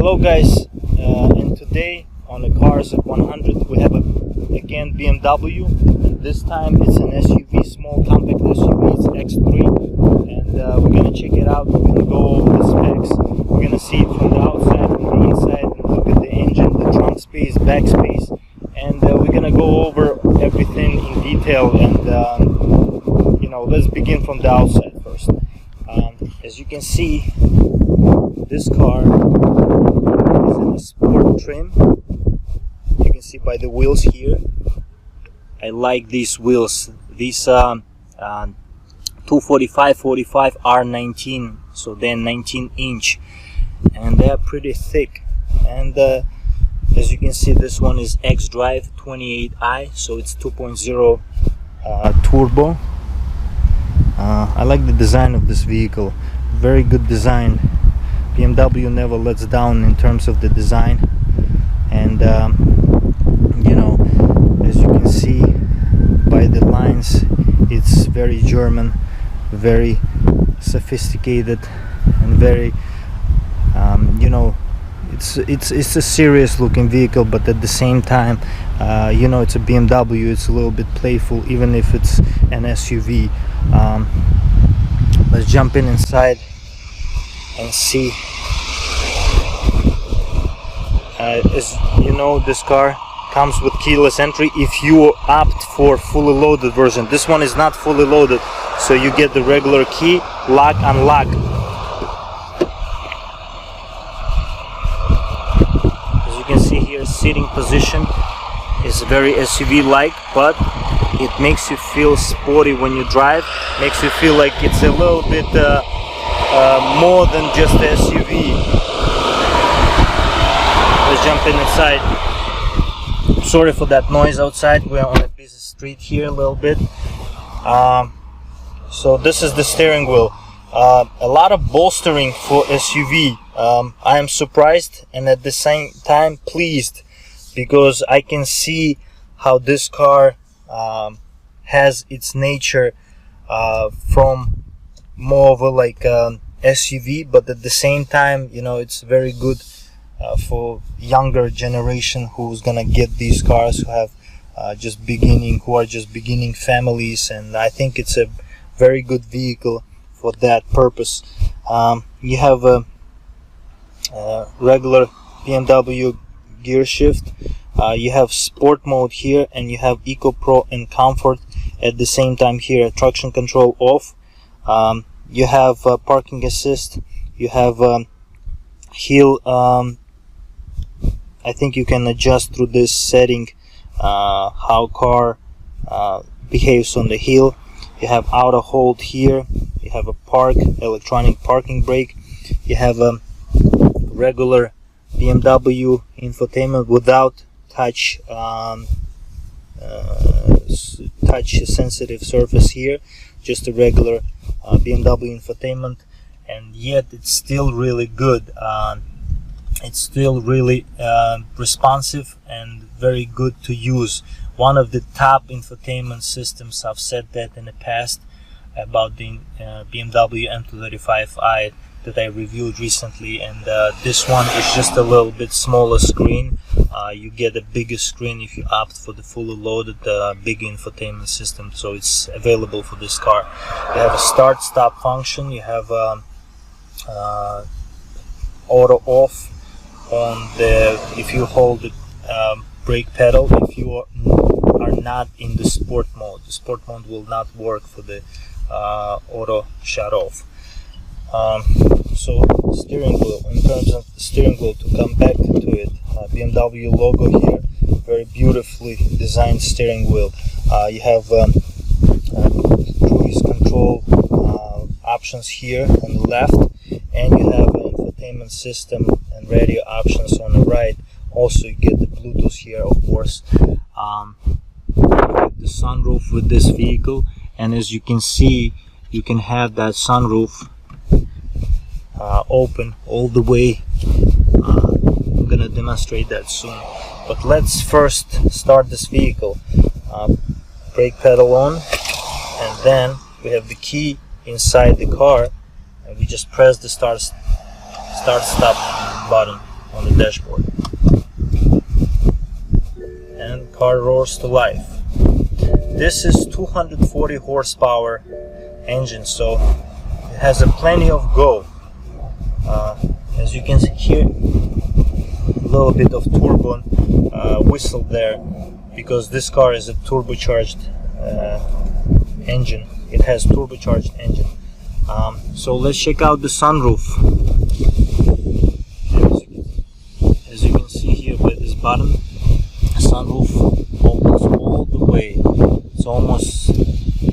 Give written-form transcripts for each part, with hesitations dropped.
Hello guys, and today on the Cars at 100 we have again BMW, and this time it's an SUV, small compact SUV, it's X3, and we're gonna check it out. We're gonna go over the specs, we're gonna see it from the outside, from the inside, and look at the engine, the trunk space, back space, and we're gonna go over everything in detail. And let's begin from the outside first. As you can see, this car is in a sport trim. You can see by the wheels here. I like these wheels. These 245/45 R19, so they're 19-inch, and they're pretty thick. And as you can see, this one is XDrive 28i, so it's 2.0 turbo. I like the design of this vehicle. Very good design. BMW never lets down in terms of the design, and as you can see by the lines, it's very German, very sophisticated, and very it's a serious looking vehicle, but at the same time it's a BMW. It's a little bit playful, even if it's an SUV. Let's jump inside and see. As you know, this car comes with keyless entry if you opt for fully loaded version. This one is not fully loaded, so you get the regular key, lock, unlock. As you can see here, seating position is very SUV-like, but it makes you feel sporty when you drive. Makes you feel like it's a little bit more than just a SUV. Let's jump inside. Sorry for that noise outside. We're on a busy street here a little bit. So this is the steering wheel. A lot of bolstering for SUV. I am surprised and at the same time pleased, because I can see how this car has its nature from more of a SUV, but at the same time, it's very good for younger generation who's gonna get these cars, who have who are just beginning families, and I think it's a very good vehicle for that purpose. You have a regular BMW gear shift. You have sport mode here, and you have Eco Pro and Comfort at the same time here. Traction control off. You have parking assist. You have hill. I think you can adjust through this setting how car behaves on the hill. You have auto hold here. You have a electronic parking brake. You have a regular BMW infotainment without touch sensitive surface here, just a regular BMW infotainment, and yet it's still really good. It's still really responsive and very good to use. One of the top infotainment systems. I've said that in the past about the BMW M235i that I reviewed recently, and this one is just a little bit smaller screen. You get a bigger screen if you opt for the fully loaded big infotainment system, so it's available for this car. You have a start-stop function. You have auto off on if you hold the brake pedal. If you are not in the sport mode, the sport mode will not work for the auto shut off. So steering wheel, in terms of the steering wheel, to come back to it, BMW logo here, very beautifully designed steering wheel. You have cruise control options here on the left, and you have an infotainment system and radio options on the right. Also, you get the Bluetooth here, of course. You get the sunroof with this vehicle, and as you can see, you can have that sunroof open all the way. I'm gonna demonstrate that soon, but let's first start this vehicle. Brake pedal on, and then we have the key inside the car, and we just press the start stop button. on the dashboard. And car roars to life. This is 240 horsepower engine, so it has a plenty of go. As you can see here, a little bit of turbo whistle there, because this car is a turbocharged engine. It has turbocharged engine. So let's check out the sunroof. As you can see here by this button, the sunroof opens all the way. It's almost,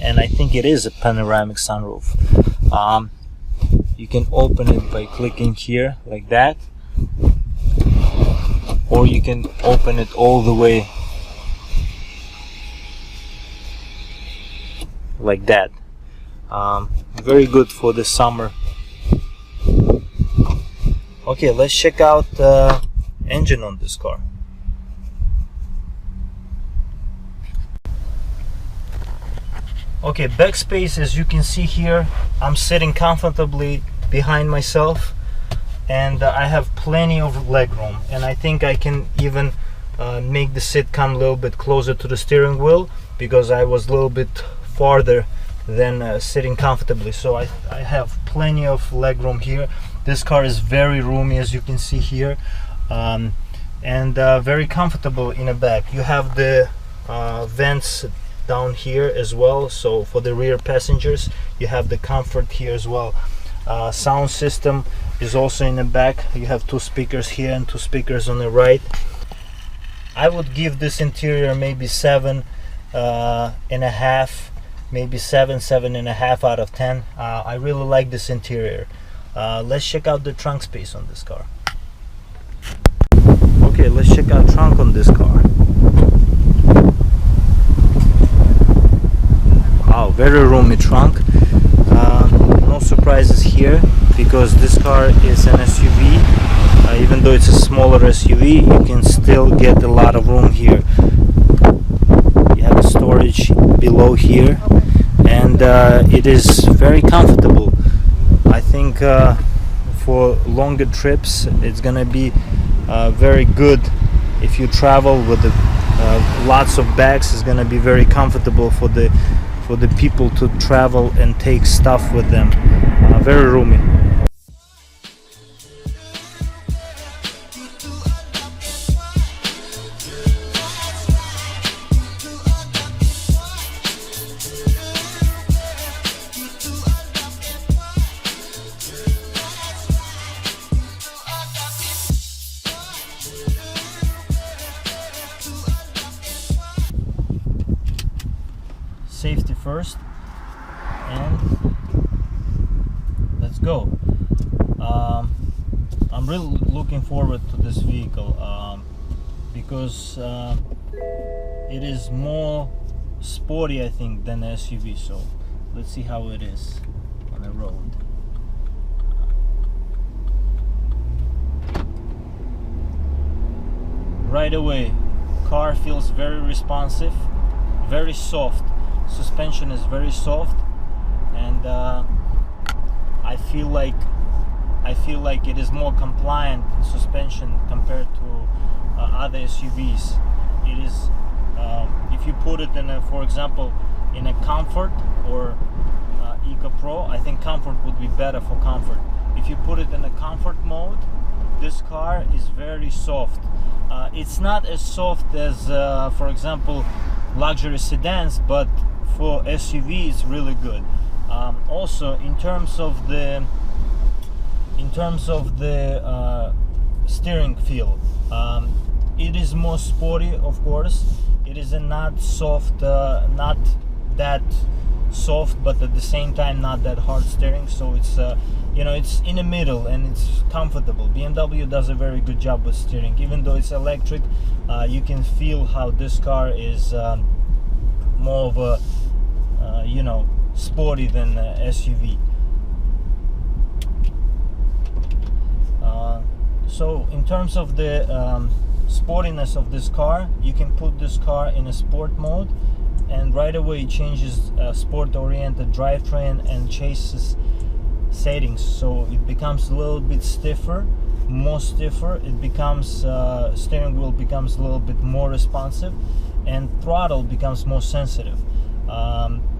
and I think it is a panoramic sunroof. You can open it by clicking here like that, or you can open it all the way like that. Very good for the summer. Okay, let's check out the engine on this car. Okay, backspace, as you can see here, I'm sitting comfortably behind myself, and I have plenty of leg room, and I think I can even make the seat come a little bit closer to the steering wheel, because I was a little bit farther than sitting comfortably. So I have plenty of leg room here. This car is very roomy, as you can see here, and very comfortable in the back. You have the vents down here as well, so for the rear passengers you have the comfort here as well. Sound system is also in the back. You have 2 speakers here and 2 speakers on the right. I would give this interior maybe 7.5, maybe 7.5 out of 10. I really like this interior. Let's check out the trunk space on this car. Okay, let's check out trunk on this car. Wow, very roomy trunk. No surprises here, because this car is an SUV. Even though it's a smaller SUV, you can still get a lot of room here. You have storage below here, and it is very comfortable. I think for longer trips it's gonna be very good. If you travel with lots of bags, it's gonna be very comfortable for the people to travel and take stuff with them. Very roomy. Safety first, and let's go. I'm really looking forward to this vehicle because it is more sporty, I think, than an SUV. So let's see how it is on the road. Right away, car feels very responsive, very soft. Suspension is very soft, and I feel like it is more compliant suspension compared to other SUVs. It is, if you put it in a, for example, in a Comfort or Eco Pro, I think Comfort would be better for comfort. If you put it in a comfort mode, this car is very soft. It's not as soft as, for example, luxury sedans, but for SUV it's really good. Also, in terms of the steering feel, it is more sporty, of course. It is a not soft, not that soft, but at the same time not that hard steering. So it's you know, it's in the middle and it's comfortable. BMW does a very good job with steering. Even though it's electric, you can feel how this car is more of a you know, sporty than SUV. So in terms of the sportiness of this car, you can put this car in a sport mode, and right away it changes sport oriented drivetrain and chases settings, so it becomes a little bit stiffer, more stiffer. It becomes steering wheel becomes a little bit more responsive, and throttle becomes more sensitive.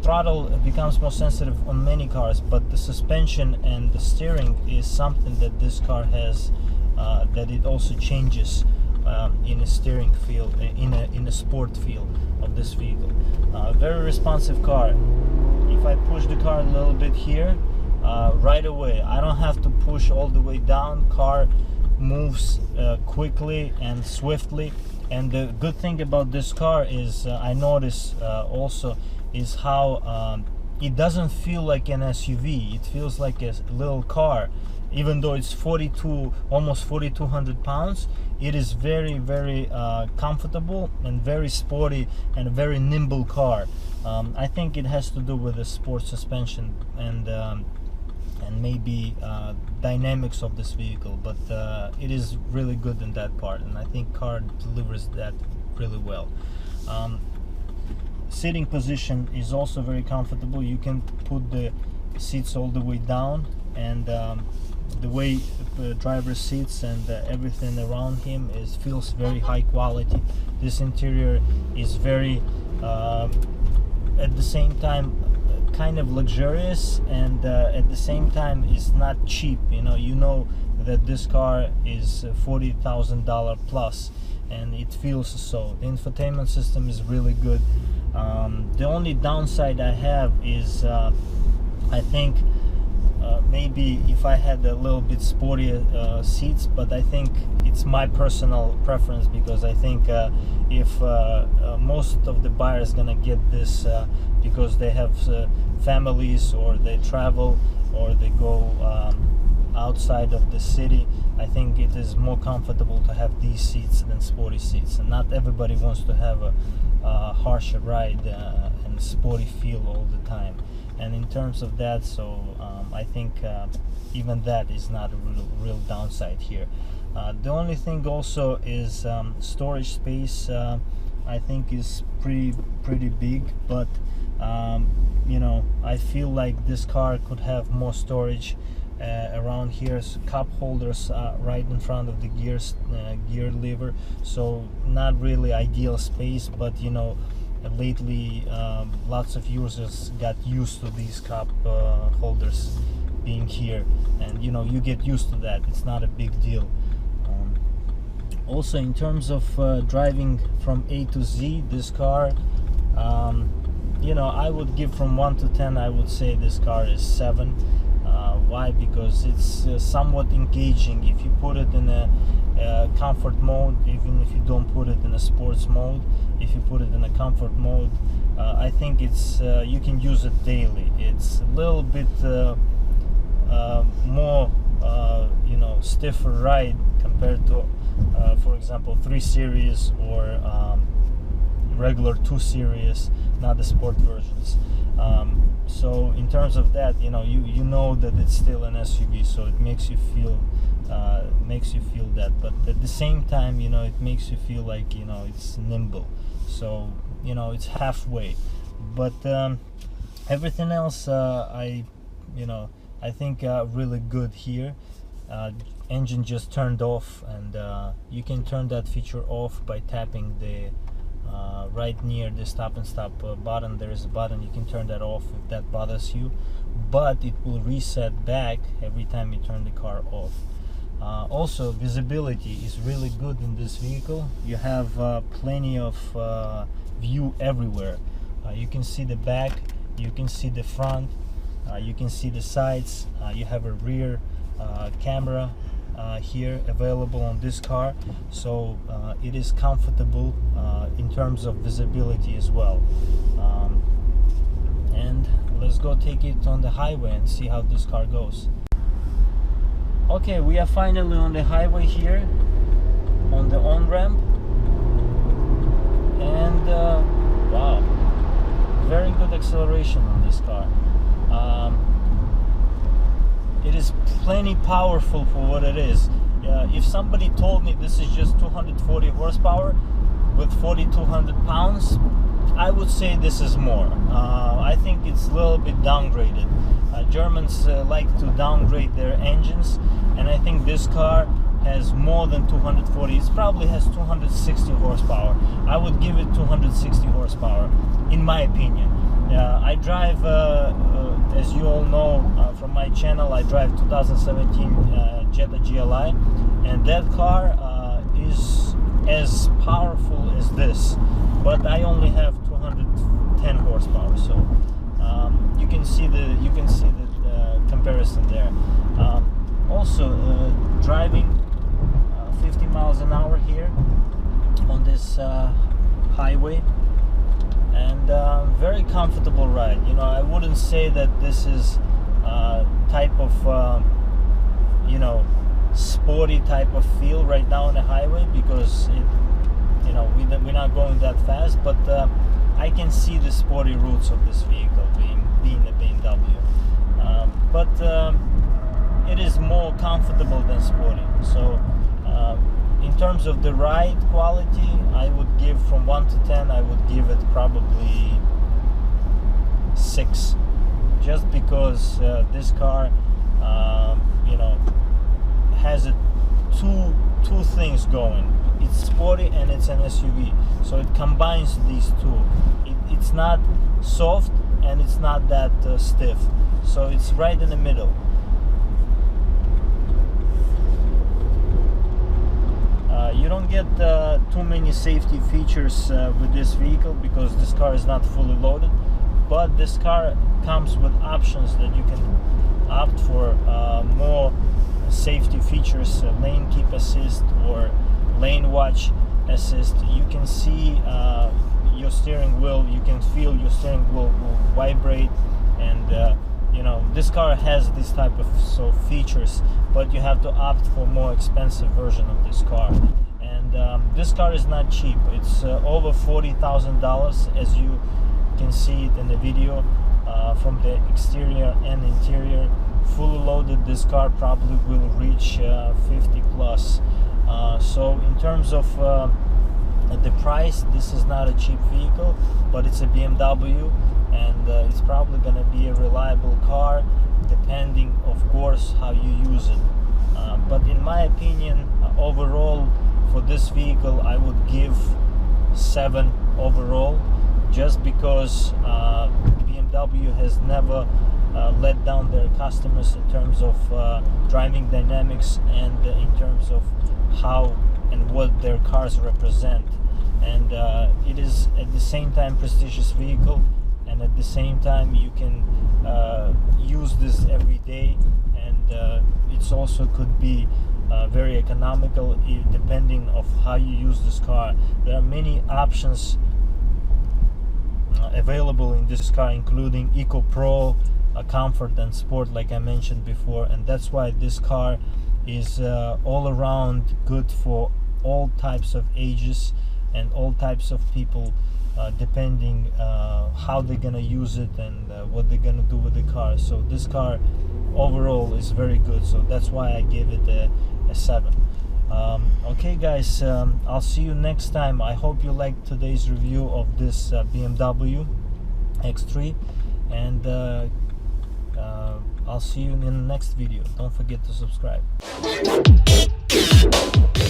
Throttle becomes more sensitive on many cars, but the suspension and the steering is something that this car has, that it also changes in a steering feel, in a sport feel of this vehicle. Very responsive car. If I push the car a little bit here, right away, I don't have to push all the way down. Car moves quickly and swiftly. And the good thing about this car is, I notice also, is how it doesn't feel like an SUV. It feels like a little car. Even though it's almost 4,200 pounds, it is very, very comfortable and very sporty and a very nimble car. I think it has to do with the sport suspension and maybe dynamics of this vehicle, but it is really good in that part, and I think car delivers that really well. Sitting position is also very comfortable. You can put the seats all the way down, and the way the driver sits and everything around him feels very high quality. This interior is very at the same time kind of luxurious, and at the same time is not cheap. You know that this car is $40,000 plus, and it feels so. The infotainment system is really good. The only downside I have is I think maybe if I had a little bit sportier seats, but I think it's my personal preference, because I think if most of the buyers gonna get this because they have families, or they travel, or they go outside of the city, I think it is more comfortable to have these seats than sporty seats. And not everybody wants to have a harsher ride and sporty feel all the time. And in terms of that, so I think even that is not a real downside here. The only thing also is storage space. I think is pretty big, but I feel like this car could have more storage around here. So cup holders right in front of the gear lever, so not really ideal space, but lately lots of users got used to these cup holders being here, and you get used to that. It's not a big deal. Also, in terms of driving from A to Z, this car, I would give from 1 to 10, I would say this car is 7. Why? Because it's somewhat engaging. If you put it in a comfort mode, even if you don't put it in a sports mode, if you put it in a comfort mode, I think it's you can use it daily. It's a little bit more stiffer ride compared to for example 3 Series or regular 2 Series, not the sport versions. So in terms of that, you know that it's still an SUV, so it makes you feel that, but at the same time, it makes you feel like it's nimble. So it's halfway, but everything else I think really good here. Engine just turned off, and you can turn that feature off by tapping the right near the stop and stop button. There is a button, you can turn that off if that bothers you, but it will reset back every time you turn the car off. Also, visibility is really good in this vehicle. You have plenty of view everywhere. You can see the back, you can see the front, you can see the sides. You have a rear camera here available on this car, so it is comfortable in terms of visibility as well. And let's go take it on the highway and see how this car goes. Okay, we are finally on the highway here, on the on-ramp, and wow, very good acceleration on this car. It is plenty powerful for what it is. If somebody told me this is just 240 horsepower with 4,200 pounds, I would say this is more. I think it's a little bit downgraded. Germans like to downgrade their engines, and I think this car has more than 240. It probably has 260 horsepower. I would give it 260 horsepower, in my opinion. I drive, as you all know from my channel, I drive 2017 Jetta GLI, and that car is as powerful as this, but I only have 210 horsepower. So you can see the comparison there. Also, driving 50 miles an hour here on this highway, and very comfortable ride. You know, I wouldn't say that this is type of you know, sporty type of feel right now on the highway, because it, you know, we're not going that fast, but I can see the sporty roots of this vehicle being a BMW, but it is more comfortable than sporty. So in terms of the ride quality, I would give, from 1 to 10, I would give it probably 6, just because this car you know, has two things going. It's sporty and it's an SUV, so it combines these two. It's not soft and it's not that stiff, so it's right in the middle. You don't get too many safety features with this vehicle, because this car is not fully loaded, but this car comes with options that you can opt for more safety features, lane keep assist or lane watch assist. You can see your steering wheel, you can feel your steering wheel will vibrate, and you know, this car has this type of features, but you have to opt for more expensive version of this car. And this car is not cheap. It's over $40,000, as you can see it in the video, from the exterior and interior. Fully loaded, this car probably will reach 50 plus. So in terms of the price, this is not a cheap vehicle, but it's a BMW, and it's probably going to be a reliable car, depending of course how you use it. But in my opinion, overall for this vehicle, I would give 7 overall, just because BMW has never let down their customers in terms of driving dynamics, and in terms of how and what their cars represent. And it is at the same time prestigious vehicle, and at the same time you can use this every day, and it's also could be very economical depending of how you use this car. There are many options available in this car, including Eco Pro, Comfort and Sport, like I mentioned before, and that's why this car is all around good for all types of ages and all types of people, depending how they're gonna use it and what they're gonna do with the car. So this car overall is very good, so that's why I gave it a 7. Okay guys, I'll see you next time. I hope you liked today's review of this BMW X3, and I'll see you in the next video. Don't forget to subscribe.